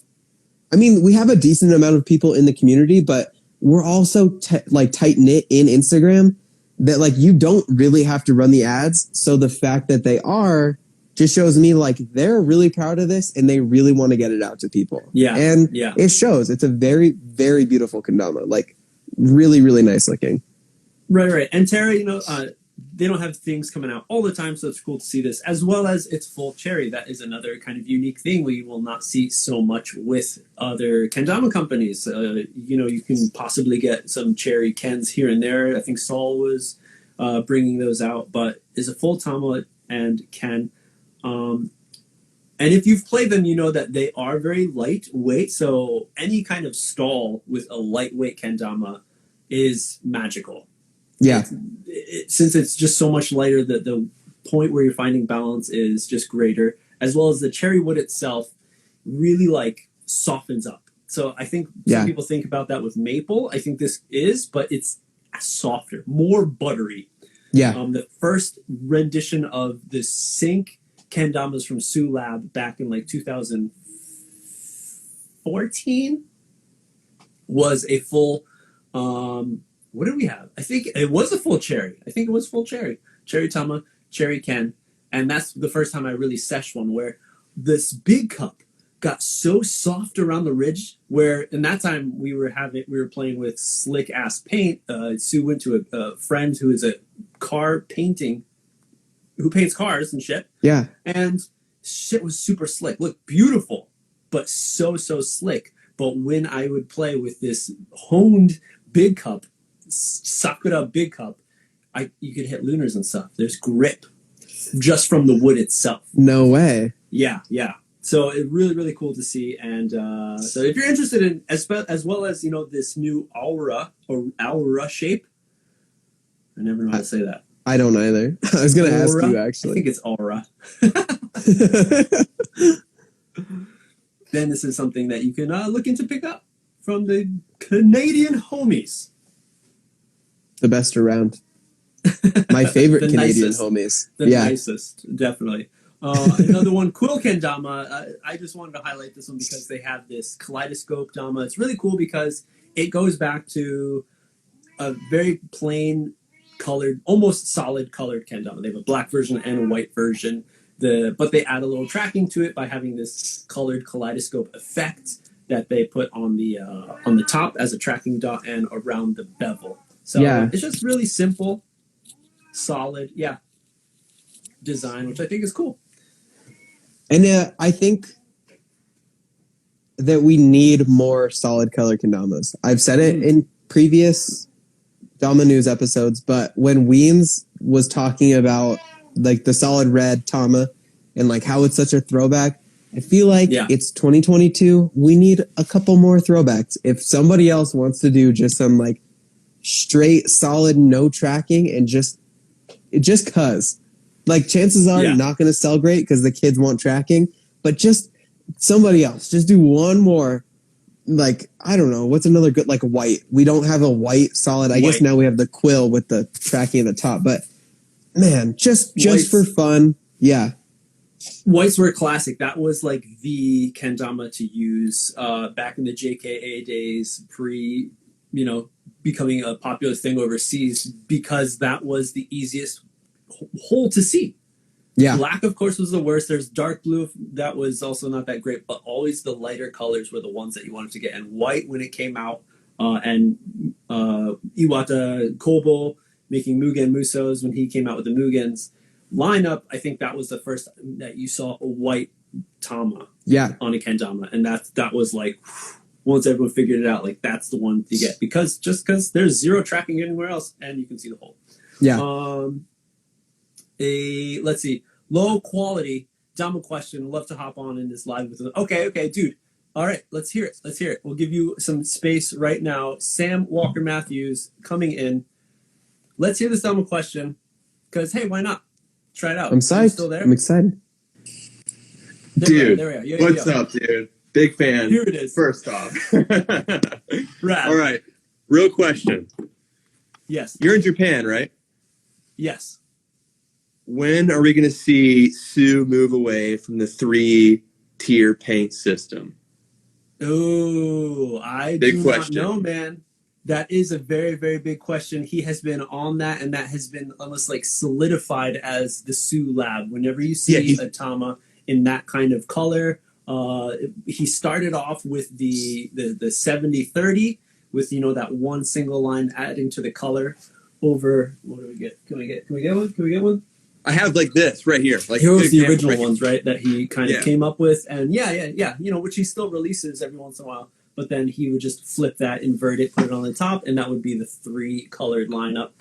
we have a decent amount of people in the community, but we're also tight knit in Instagram that like you don't really have to run the ads. So the fact that they are just shows me like they're really proud of this and they really want to get it out to people. Yeah. And it shows. It's a very, very beautiful kendama. Like really, really nice looking. Right. And Terra, they don't have things coming out all the time, so it's cool to see this, as well as it's full cherry. That is another kind of unique thing we will not see so much with other kendama companies. You can possibly get some cherry kens here and there. I think Saul was bringing those out, but is a full tama and ken. And if you've played them, you know that they are very lightweight, so any kind of stall with a lightweight kendama is magical. Yeah. Since it's just so much lighter, the point where you're finding balance is just greater, as well as the cherry wood itself really softens up. So I think some people think about that with maple. I think this is, but it's softer, more buttery. Yeah. The first rendition of the Sync kendamas from Sulab back in 2014 was a full what did we have? I think it was a full cherry. Cherry tama, cherry ken, and that's the first time I really seshed one where this big cup got so soft around the ridge. Where in that time we were playing with slick ass paint. Sue went to a friend who is a car painting, who paints cars and shit. Yeah, and shit was super slick, looked beautiful, but so slick. But when I would play with this honed big cup, Sakura big cup, you could hit lunars and stuff. There's grip just from the wood itself. No way. Yeah. So it's really, really cool to see. And so if you're interested in, as well as this new aura shape, I never know how to say that. I don't either. I was going to ask you actually. I think it's aura. Then this is something that you can look into pick up from the Canadian homies. The best around. My favorite Canadian nicest, homies. The nicest, definitely. Another one, Quill Kendama. I just wanted to highlight this one because they have this kaleidoscope Dama. It's really cool because it goes back to a very plain colored, almost solid colored kendama. They have a black version and a white version. But they add a little tracking to it by having this colored kaleidoscope effect that they put on the top as a tracking dot and around the bevel. So it's just really simple, solid, design, which I think is cool. And I think that we need more solid color kendamas. I've said it in previous Dama News episodes, but when Weems was talking about like the solid red Tama and like how it's such a throwback, I feel like it's 2022. We need a couple more throwbacks. If somebody else wants to do just some like straight solid no tracking and just cause like chances are not going to sell great because the kids want tracking, but just somebody else just do one more. Like, I don't know, what's another good, like white? We don't have a white solid. I guess now we have the quill with the tracking at the top, but man, just for fun. Yeah. Whites were a classic. That was like the kendama to use back in the JKA days, becoming a popular thing overseas, because that was the easiest hole to see. Yeah. Black, of course, was the worst. There's dark blue. That was also not that great, but always the lighter colors were the ones that you wanted to get. And white, when it came out, and Iwata Kobo making Mugen Musos, when he came out with the Mugens lineup, I think that was the first that you saw a white Tama on a kendama. And that was like, once everyone figured it out, like that's the one to get. Because there's zero tracking anywhere else, and you can see the hole. Yeah. Let's see, low quality Dama question. Love to hop on in this live with them. Okay, dude. All right, let's hear it. We'll give you some space right now. Sam Walker Matthews coming in. Let's hear this Dama question, because hey, why not? Try it out. I'm psyched. Still there? I'm excited. Dude, there we are. what's up, dude? Big fan. Here it is. First off. Rad. All right, real question. Yes. You're in Japan, right? Yes. When are we going to see Sue move away from the 3-tier paint system? Oh, I do not know, man. That is a very, very big question. He has been on that, and that has been almost like solidified as the Sue lab. Whenever you see a Tama in that kind of color, he started off with the 70-30 with that one single line adding to the color over. What do we get? Can we get one? I have like this right here. Like here was the original ones, right? That he kind of came up with, and which he still releases every once in a while. But then he would just flip that, invert it, put it on the top, and that would be the 3 colored lineup.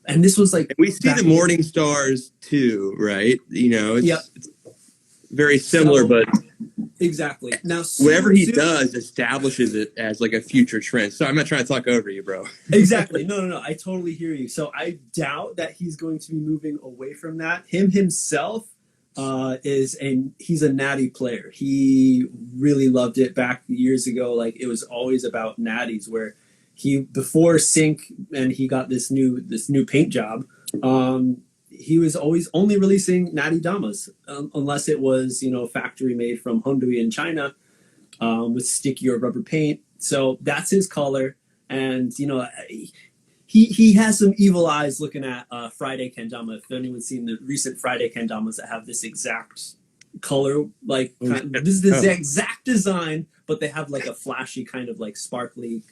And this was like, and we see the Morning Stars too, right? It's very similar, but exactly. Now, whatever he does establishes it as like a future trend. So I'm not trying to talk over you, bro. Exactly. No. I totally hear you. So I doubt that he's going to be moving away from that. Himself he's a natty player. He really loved it back years ago. Like it was always about natties, where he before Sync and he got this new paint job. He was always only releasing natty Damas, unless it was factory made from Hondui in China, with sticky or rubber paint. So that's his color, and he has some evil eyes looking at Friday Kendama. If anyone's seen the recent Friday Kendamas that have this exact color, like this is the exact design, but they have like a flashy kind of like sparkly,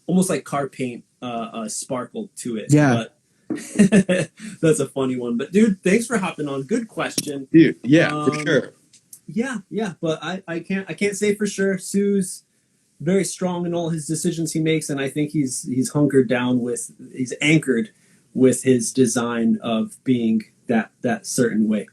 almost like car paint sparkle to it. Yeah. But that's a funny one. But dude, thanks for hopping on. Good question. Dude, for sure. Yeah. But I can't say for sure. Sue's very strong in all his decisions he makes, and I think he's anchored with his design of being that certain way.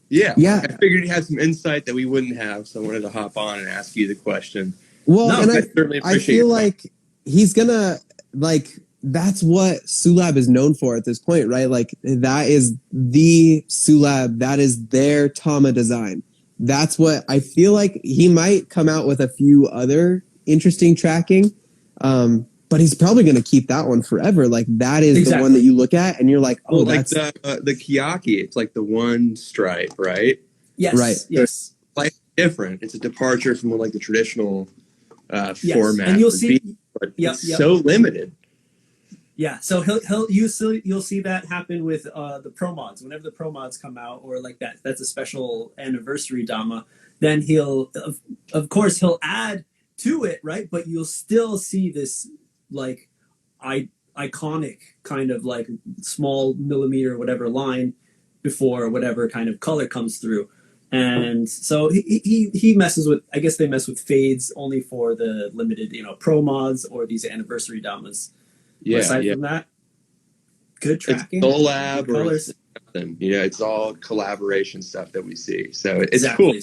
Yeah. I figured he had some insight that we wouldn't have, so I wanted to hop on and ask you the question. Well, and I certainly appreciate I feel like he's gonna like. That's what Sulab is known for at this point, right? Like that is the Sulab. That is their Tama design. That's what I feel like. He might come out with a few other interesting tracking, but he's probably going to keep that one forever. Like that is the one that you look at and you're like, oh, like that's the Kiyaki. It's like the one stripe, right? Yes. Right. Yes. Like different. It's a departure from like the traditional Yes. format. And you'll would see. be, but Yep. it's so limited. Yeah, so you'll see that happen with the pro mods. Whenever the pro mods come out, or like that's a special anniversary Dama. Then he'll of course he'll add to it, right? But you'll still see this like iconic kind of like small millimeter or whatever line before whatever kind of color comes through. And so he messes with, I guess they mess with fades only for the limited, pro mods or these anniversary Damas. Yeah, Aside from that, good tracking. It's collab good colors. or nothing. It's all collaboration stuff that we see. So it's exactly. cool.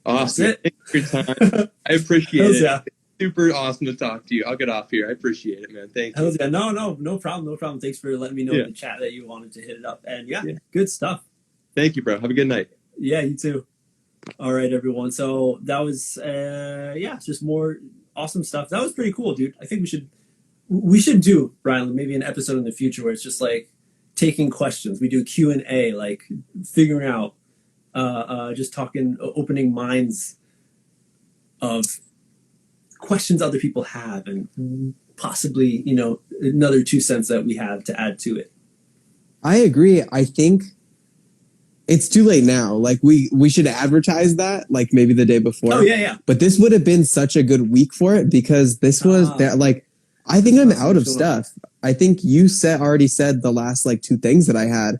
Awesome. That's it. Thanks for your time. I appreciate it. Yeah. Super awesome to talk to you. I'll get off here. I appreciate it, man. Thank you. Yeah. No problem. Thanks for letting me know in the chat that you wanted to hit it up. And good stuff. Thank you, bro. Have a good night. Yeah, you too. All right, everyone. So that was just more awesome stuff. That was pretty cool, dude. I think we should do, Rylan, maybe an episode in the future where it's just like taking questions. We do Q&A, like figuring out, just talking, opening minds of questions other people have, and possibly, another 2 cents that we have to add to it. I agree. I think it's too late now. Like we should advertise that like maybe the day before. Oh yeah. But this would have been such a good week for it because this was that like. I think I'm out of stuff. I think you already said the last like 2 things that I had,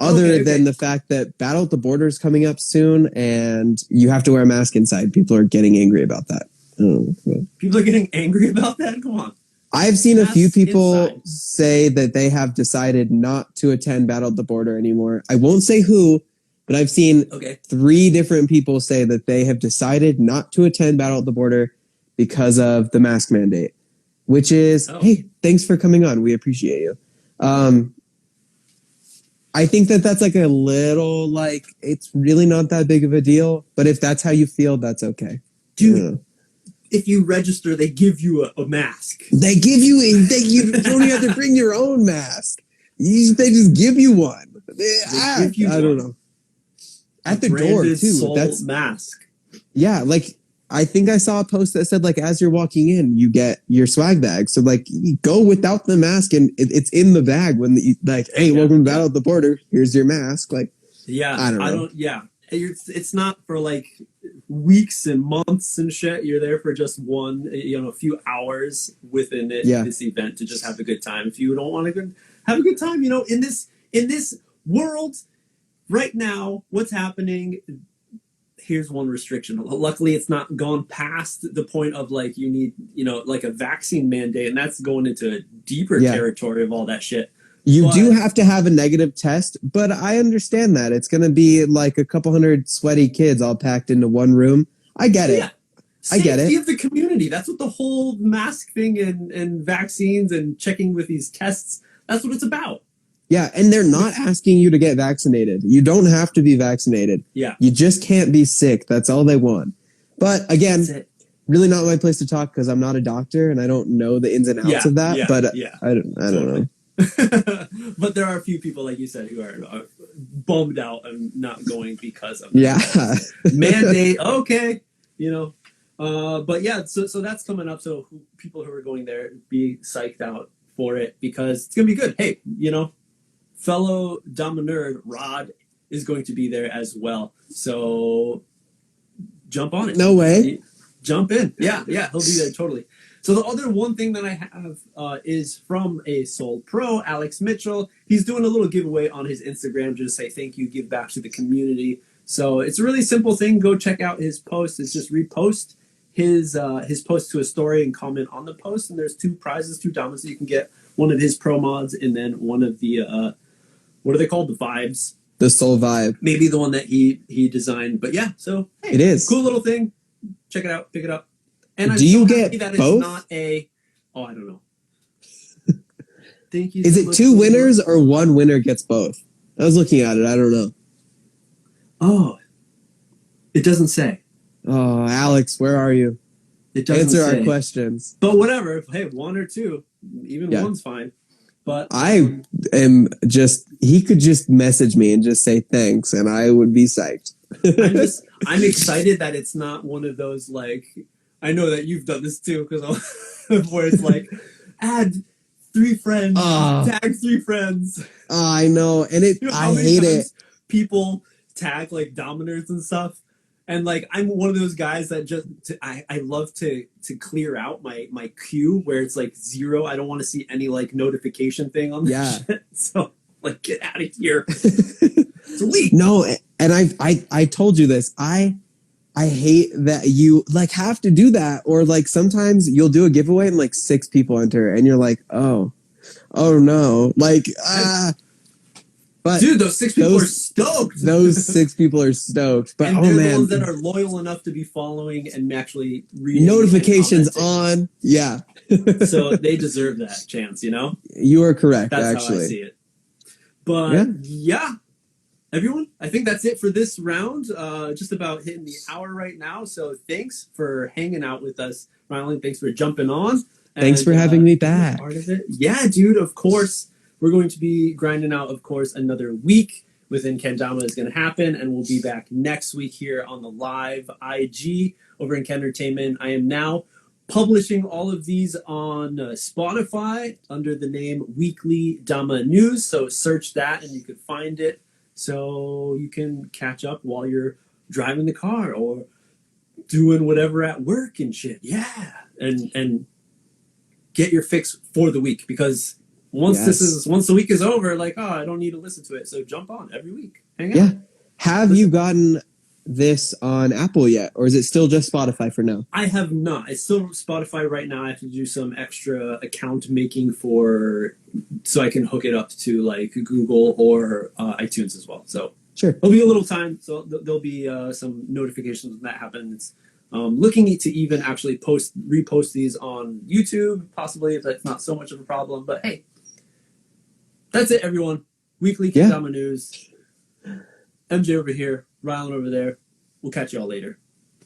other than the fact that Battle at the Border is coming up soon and you have to wear a mask inside. People are getting angry about that. People are getting angry about that? Come on. I've seen a few people inside. say that they have decided not to attend Battle at the Border anymore. I won't say who, but I've seen 3 different people say that they have decided not to attend Battle at the Border because of the mask mandate. Which is, hey, thanks for coming on. We appreciate you. I think that's like a little, like, it's really not that big of a deal. But if that's how you feel, that's okay. Dude, if you register, they give you a mask. They give you you don't even have to bring your own mask. They just give you one. I don't know. At the door, too. That's mask. Yeah, like... I think I saw a post that said, like, as you're walking in, you get your swag bag. So, like, you go without the mask, and it's in the bag when hey, welcome to Battle at the Border. Here's your mask. Like, I don't know. It's not for, like, weeks and months and shit. You're there for just a few hours within this event to just have a good time. If you don't want to have a good time, in this world right now, what's happening... Here's one restriction. Luckily, it's not gone past the point of like you need, like a vaccine mandate, and that's going into a deeper territory of all that shit. You do have to have a negative test, but I understand that it's going to be like a couple hundred sweaty kids all packed into one room. I get it. I get it. Safety of the community. That's what the whole mask thing and vaccines and checking with these tests. That's what it's about. Yeah, and they're not asking you to get vaccinated. You don't have to be vaccinated. Yeah. You just can't be sick. That's all they want. But again, really not my place to talk because I'm not a doctor and I don't know the ins and outs of that. But I don't know. But there are a few people, like you said, who are bummed out and not going because of mandate. Okay, but so that's coming up. So people who are going there, be psyched out for it because it's gonna be good. Hey, fellow Dama nerd Rod is going to be there as well. So jump on it. No way. Jump in. Yeah, he'll be there totally. So the other one thing that I have is from a Soul Pro, Alex Mitchell. He's doing a little giveaway on his Instagram to say thank you, give back to the community. So it's a really simple thing. Go check out his post. It's just repost his post to a story and comment on the post. And there's 2 prizes, 2 Damas. So you can get one of his pro mods and then one of the what are they called? The vibes. The Soul Vibe. Maybe the one that he designed. But yeah, so hey, it is cool little thing. Check it out. Pick it up. And do you get that both? It's not I don't know. Thank you. Is it 2 winners or 1 winner gets both? I was looking at it. I don't know. Oh, it doesn't say. Oh, Alex, where are you? It doesn't answer say. Our questions. But whatever. Hey, 1 or 2, even 1's fine. But I am just, he could just message me and just say thanks, and I would be psyched. I'm excited that it's not one of those like, I know that you've done this too, because where it's like, add 3 friends, tag 3 friends. I know, and You know how I many hate times it. people tag like dominers and stuff, and like I'm one of those guys that just I love to clear out my queue where it's like 0. I don't want to see any like notification thing on that shit. So like, get out of here. It's a leak. No, and I told you this. I hate that you like have to do that, or like sometimes you'll do a giveaway and like 6 people enter, and you're like, oh no, like But dude, those 6 people are stoked. Those 6 people are stoked. But and they're man, the ones that are loyal enough to be following and actually reading notifications on. Yeah. So they deserve that chance, you know? You are correct. That's actually how I see it. But yeah, everyone, I think that's it for this round. Just about hitting the hour right now. So thanks for hanging out with us, Rylan. Thanks for jumping on. Thanks for having me back. Part of it. Yeah, dude, of course. We're going to be grinding out, of course, another week within Kendama is going to happen, and we'll be back next week here on the live IG over in KENDERTAINMENT. I am now publishing all of these on Spotify under the name Weekly Dama News, so search that and you can find it so you can catch up while you're driving the car or doing whatever at work and shit. Yeah, and get your fix for the week, because once the week is over, like, oh, I don't need to listen to it. So jump on every week. Hang out. Have you gotten this on Apple yet, or is it still just Spotify for now? I have not. It's still Spotify right now. I have to do some extra account making so I can hook it up to like Google or iTunes as well. So sure, there'll be a little time. So there'll be some notifications when that happens. Looking to even actually repost these on YouTube, possibly, if that's not so much of a problem. But hey, that's it, everyone. Weekly Kendama News. MJ over here, Rylan over there. We'll catch you all later.